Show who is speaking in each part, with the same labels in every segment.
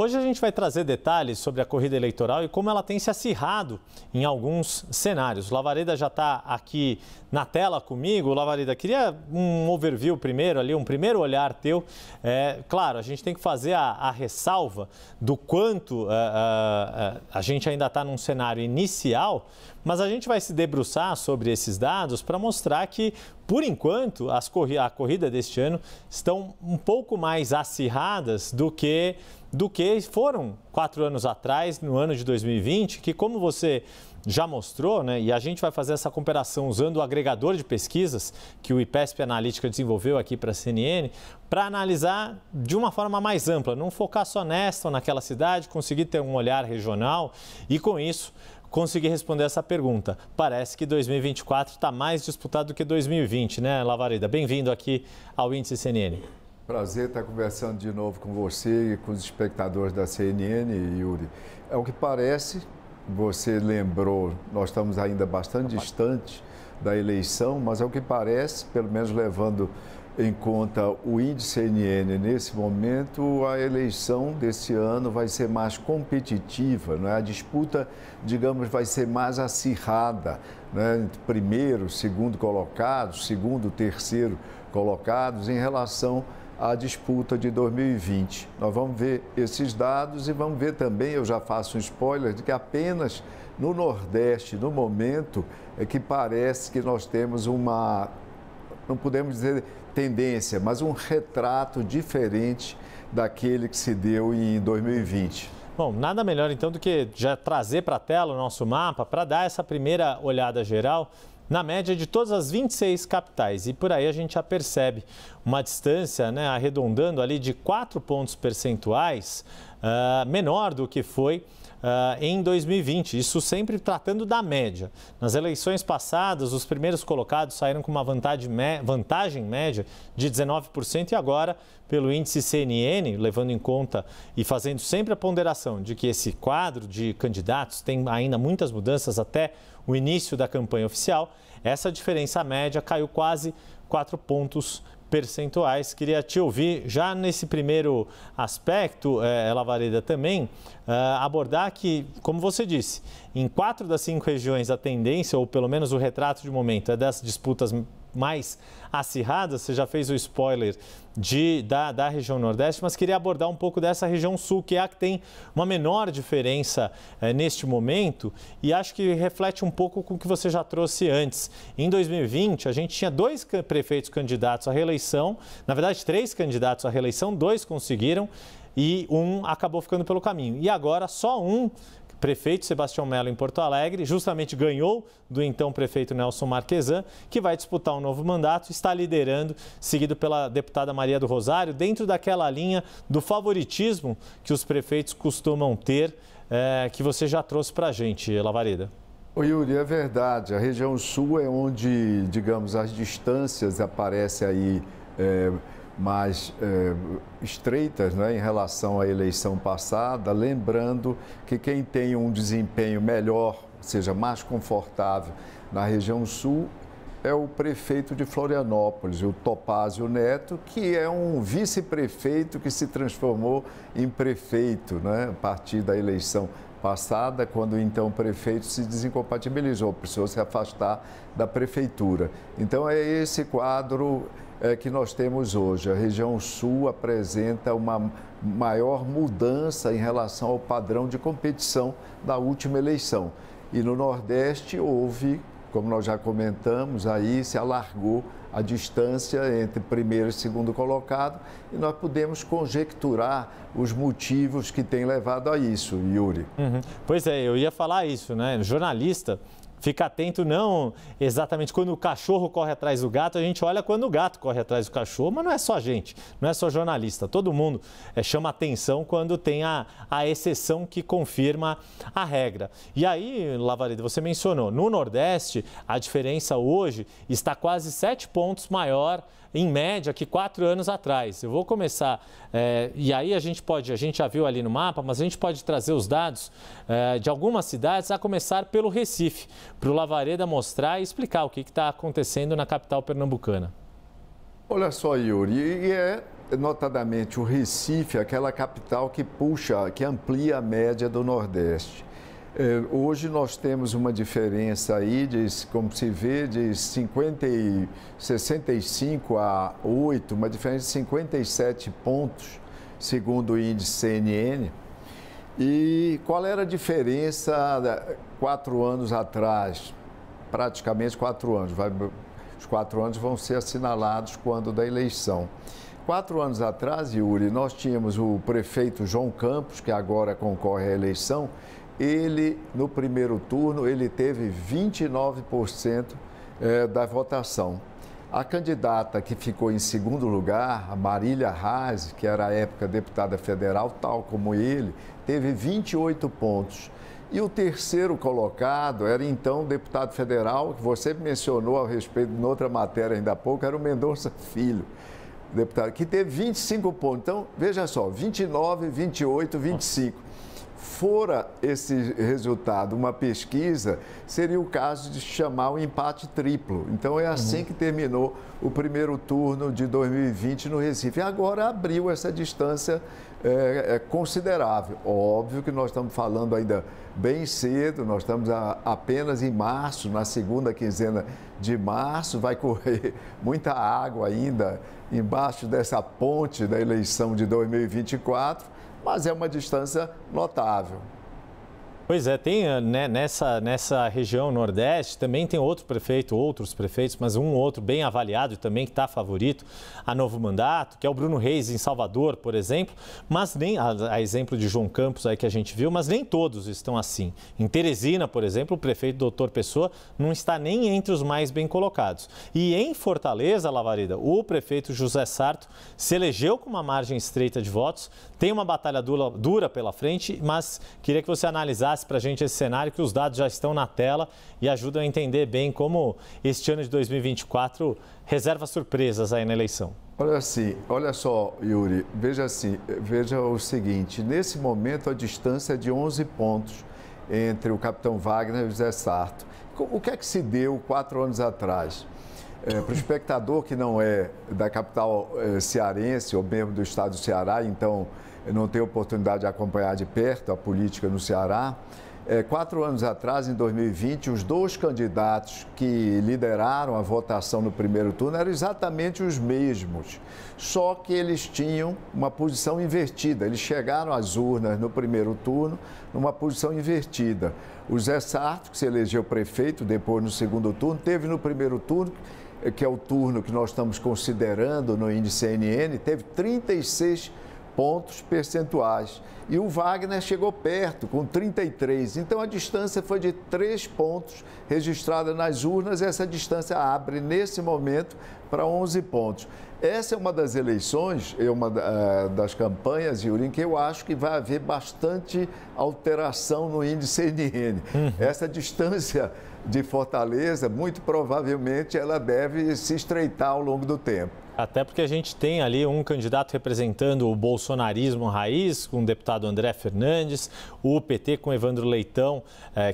Speaker 1: Hoje a gente vai trazer detalhes sobre a corrida eleitoral e como ela tem se acirrado em alguns cenários. O Lavareda já está aqui na tela comigo. Lavareda, queria um overview primeiro ali, um primeiro olhar teu. Claro, a gente tem que fazer a ressalva do quanto a gente ainda está num cenário inicial, mas a gente vai se debruçar sobre esses dados para mostrar que, por enquanto, a corrida deste ano estão um pouco mais acirradas do que foram 4 anos atrás, no ano de 2020, que, como você já mostrou, né, e a gente vai fazer essa comparação usando o agregador de pesquisas que o IPESP Analítica desenvolveu aqui para a CNN, para analisar de uma forma mais ampla, não focar só nesta ou naquela cidade, conseguir ter um olhar regional e, com isso, conseguir responder essa pergunta. Parece que 2024 está mais disputado do que 2020, né, Lavareda? Bem-vindo aqui ao Índice CNN.
Speaker 2: Prazer estar conversando de novo com você e com os espectadores da CNN, Yuri. É o que parece, você lembrou, nós estamos ainda bastante distantes da eleição, mas é o que parece, pelo menos levando em conta o índice CNN nesse momento, a eleição desse ano vai ser mais competitiva, não é? A disputa, digamos, vai ser mais acirrada, né? Entre primeiro, segundo colocados, segundo, terceiro colocados, em relação à disputa de 2020. Nós vamos ver esses dados e vamos ver também, eu já faço um spoiler, de que apenas no Nordeste, no momento, é que parece que nós temos uma, não podemos dizer tendência, mas um retrato diferente daquele que se deu em 2020.
Speaker 1: Bom, nada melhor então do que já trazer para a tela o nosso mapa para dar essa primeira olhada geral na média de todas as 26 capitais. E por aí a gente já percebe uma distância, né, arredondando ali de 4 pontos percentuais menor do que foi em 2020, isso sempre tratando da média. Nas eleições passadas, os primeiros colocados saíram com uma vantagem média de 19% e agora, pelo índice CNN, levando em conta e fazendo sempre a ponderação de que esse quadro de candidatos tem ainda muitas mudanças até o início da campanha oficial, essa diferença média caiu quase 4 pontos percentuais. Queria te ouvir já nesse primeiro aspecto, Lavareda, também abordar que, como você disse, em 4 das 5 regiões a tendência, ou pelo menos o retrato de momento, é dessas disputas mais acirradas. Você já fez o spoiler da região Nordeste, mas queria abordar um pouco dessa região Sul, que é a que tem uma menor diferença neste momento, e acho que reflete um pouco com o que você já trouxe antes. Em 2020, a gente tinha 2 prefeitos candidatos à reeleição, na verdade 3 candidatos à reeleição, 2 conseguiram e 1 acabou ficando pelo caminho. E agora só um prefeito, Sebastião Melo, em Porto Alegre, justamente ganhou do então prefeito Nelson Marquesan, que vai disputar um novo mandato, está liderando, seguido pela deputada Maria do Rosário, dentro daquela linha do favoritismo que os prefeitos costumam ter, que você já trouxe para a gente, Lavareda.
Speaker 2: Ô Yuri, é verdade, a região sul é onde, digamos, as distâncias aparecem aí mais estreitas, né, em relação à eleição passada, lembrando que quem tem um desempenho melhor, ou seja, mais confortável na região sul, é o prefeito de Florianópolis, o Topázio Neto, que é um vice-prefeito que se transformou em prefeito, né, a partir da eleição passada, quando então o prefeito se desincompatibilizou, precisou se afastar da prefeitura. Então é esse quadro que nós temos hoje. A região sul apresenta uma maior mudança em relação ao padrão de competição da última eleição. E no Nordeste houve, como nós já comentamos, aí se alargou a distância entre primeiro e segundo colocado e nós podemos conjecturar os motivos que têm levado a isso, Yuri.
Speaker 1: Pois é, eu ia falar isso, né? Jornalista fica atento não exatamente quando o cachorro corre atrás do gato, a gente olha quando o gato corre atrás do cachorro, mas não é só a gente, não é só jornalista, todo mundo chama atenção quando tem a exceção que confirma a regra. E aí, Lavareda, você mencionou, no Nordeste a diferença hoje está quase 7 pontos maior em média que 4 anos atrás. Eu vou começar, e aí a gente já viu ali no mapa, mas a gente pode trazer os dados de algumas cidades, a começar pelo Recife, para o Lavareda mostrar e explicar o que está acontecendo na capital pernambucana.
Speaker 2: Olha só, Yuri, notadamente o Recife, aquela capital que puxa, que amplia a média do Nordeste. Hoje nós temos uma diferença aí, como se vê, de 65 a 8, uma diferença de 57 pontos, segundo o índice CNN. E qual era a diferença 4 anos atrás? Praticamente 4 anos. Os 4 anos vão ser assinalados quando da eleição. 4 anos atrás, Yuri, nós tínhamos o prefeito João Campos, que agora concorre à eleição. Ele, no primeiro turno, ele teve 29% da votação. A candidata que ficou em segundo lugar, a Marília Reis, que era à época deputada federal, tal como ele, teve 28 pontos. E o terceiro colocado era então o deputado federal, que você mencionou a respeito de outra matéria ainda há pouco, era o Mendonça Filho, deputado, que teve 25 pontos. Então, veja só, 29, 28, 25. Fora esse resultado uma pesquisa, seria o caso de chamar um empate triplo. Então, é assim que terminou o primeiro turno de 2020 no Recife. E agora abriu essa distância considerável. Óbvio que nós estamos falando ainda bem cedo, nós estamos apenas em março, na segunda quinzena de março, vai correr muita água ainda embaixo dessa ponte da eleição de 2024. Mas é uma distância notável.
Speaker 1: Pois é, tem nessa região Nordeste, também tem outros prefeitos, mas um outro bem avaliado e também que está favorito a novo mandato, que é o Bruno Reis em Salvador, por exemplo, mas nem, a exemplo de João Campos aí que a gente viu, mas nem todos estão assim. Em Teresina, por exemplo, o prefeito Doutor Pessoa não está nem entre os mais bem colocados. E em Fortaleza, Lavareda, o prefeito José Sarto se elegeu com uma margem estreita de votos, tem uma batalha dura pela frente, mas queria que você analisasse para a gente esse cenário, que os dados já estão na tela e ajudam a entender bem como este ano de 2024 reserva surpresas aí na eleição.
Speaker 2: Olha só, Yuri, veja o seguinte, nesse momento a distância é de 11 pontos entre o capitão Wagner e o José Sarto. O que é que se deu 4 anos atrás? Para o espectador que não é da capital cearense ou mesmo do estado do Ceará, então não tem oportunidade de acompanhar de perto a política no Ceará, 4 anos atrás, em 2020, os 2 candidatos que lideraram a votação no primeiro turno eram exatamente os mesmos, só que eles tinham uma posição invertida. Eles chegaram às urnas no primeiro turno numa posição invertida. O Zé Sarto, que se elegeu prefeito depois no segundo turno, teve no primeiro turno, que é o turno que nós estamos considerando no índice CNN, teve 36 pontos percentuais. E o Wagner chegou perto, com 33. Então, a distância foi de 3 pontos registrada nas urnas. Essa distância abre, nesse momento, para 11 pontos. Essa é uma das eleições, uma das campanhas, Yuri, em que eu acho que vai haver bastante alteração no índice CNN. Essa distância de Fortaleza, muito provavelmente, ela deve se estreitar ao longo do tempo.
Speaker 1: Até porque a gente tem ali um candidato representando o bolsonarismo raiz, com o deputado André Fernandes, o PT com Evandro Leitão,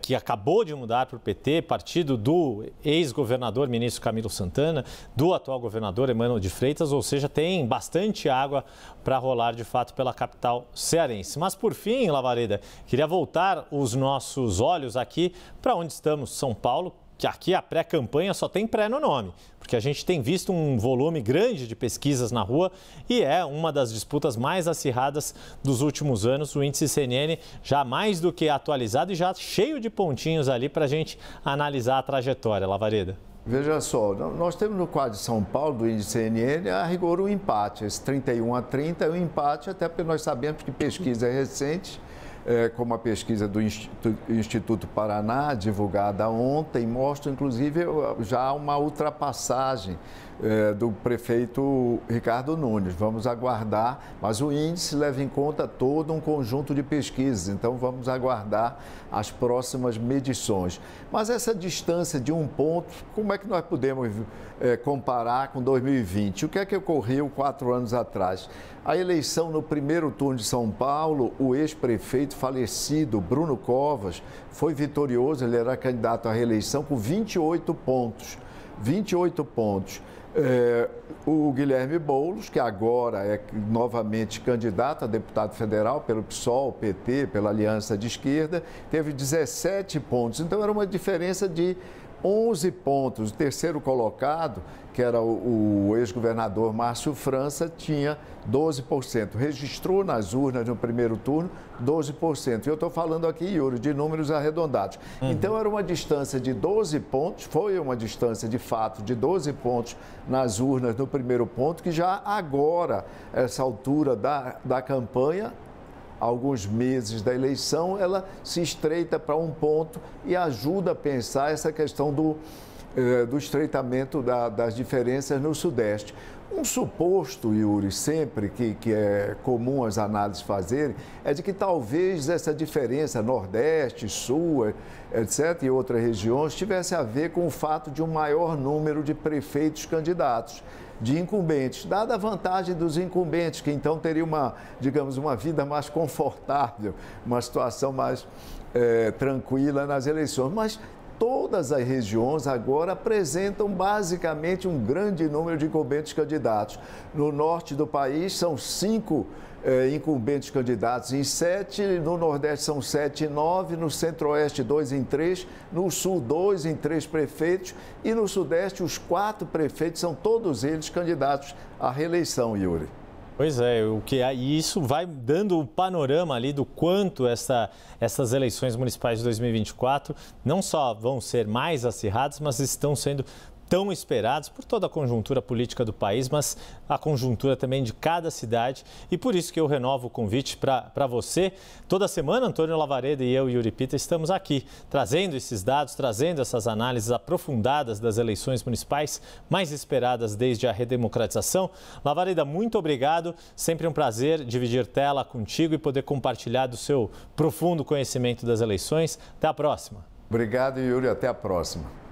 Speaker 1: que acabou de mudar para o PT, partido do ex-governador ministro Camilo Santana, do atual governador Emmanuel de Freitas, ou seja, tem bastante água para rolar de fato pela capital cearense. Mas por fim, Lavareda, queria voltar os nossos olhos aqui para onde estamos, São Paulo, que aqui a pré-campanha só tem pré no nome, porque a gente tem visto um volume grande de pesquisas na rua e é uma das disputas mais acirradas dos últimos anos. O índice CNN já mais do que atualizado e já cheio de pontinhos ali para a gente analisar a trajetória, Lavareda.
Speaker 2: Veja só, nós temos no quadro de São Paulo, do índice CNN, a rigor um empate. Esse 31-30 é um empate, até porque nós sabemos que pesquisa recente, como a pesquisa do Instituto Paraná, divulgada ontem, mostra, inclusive, já uma ultrapassagem do prefeito Ricardo Nunes. Vamos aguardar, mas o índice leva em conta todo um conjunto de pesquisas, então vamos aguardar as próximas medições. Mas essa distância de 1 ponto, como é que nós podemos comparar com 2020? O que é que ocorreu 4 anos atrás? A eleição no primeiro turno de São Paulo, o ex-prefeito falecido Bruno Covas foi vitorioso, ele era candidato à reeleição com 28 pontos. 28 pontos. O Guilherme Boulos, que agora é novamente candidato a deputado federal pelo PSOL, PT, pela Aliança de Esquerda, teve 17 pontos. Então, era uma diferença de 11 pontos. O terceiro colocado, que era o ex-governador Márcio França, tinha 12%. Registrou nas urnas no primeiro turno 12%. E eu estou falando aqui, Yuri, de números arredondados. Então, era uma distância de 12 pontos, foi uma distância de fato de 12 pontos nas urnas no primeiro ponto, que já agora, essa altura da campanha, alguns meses da eleição, ela se estreita para um ponto e ajuda a pensar essa questão do estreitamento das diferenças no Sudeste. Um suposto, Yuri, sempre que é comum as análises fazerem, é de que talvez essa diferença Nordeste, Sul, etc., e outras regiões, tivesse a ver com o fato de um maior número de prefeitos candidatos, de incumbentes, dada a vantagem dos incumbentes, que então teriam uma vida mais confortável, uma situação mais tranquila nas eleições. Mas todas as regiões agora apresentam basicamente um grande número de incumbentes candidatos. No norte do país são 5 incumbentes candidatos em 7, no Nordeste são 7 em 9, no Centro-Oeste 2 em 3, no Sul 2 em 3 prefeitos e no Sudeste os 4 prefeitos são todos eles candidatos à reeleição, Yuri.
Speaker 1: Pois é, e isso vai dando o panorama ali do quanto essas eleições municipais de 2024 não só vão ser mais acirradas, mas estão sendo tão esperados por toda a conjuntura política do país, mas a conjuntura também de cada cidade. E por isso que eu renovo o convite para você. Toda semana, Antônio Lavareda e eu, Yuri Pita, estamos aqui trazendo esses dados, trazendo essas análises aprofundadas das eleições municipais mais esperadas desde a redemocratização. Lavareda, muito obrigado. Sempre um prazer dividir tela contigo e poder compartilhar do seu profundo conhecimento das eleições. Até a próxima.
Speaker 2: Obrigado, Yuri. Até a próxima.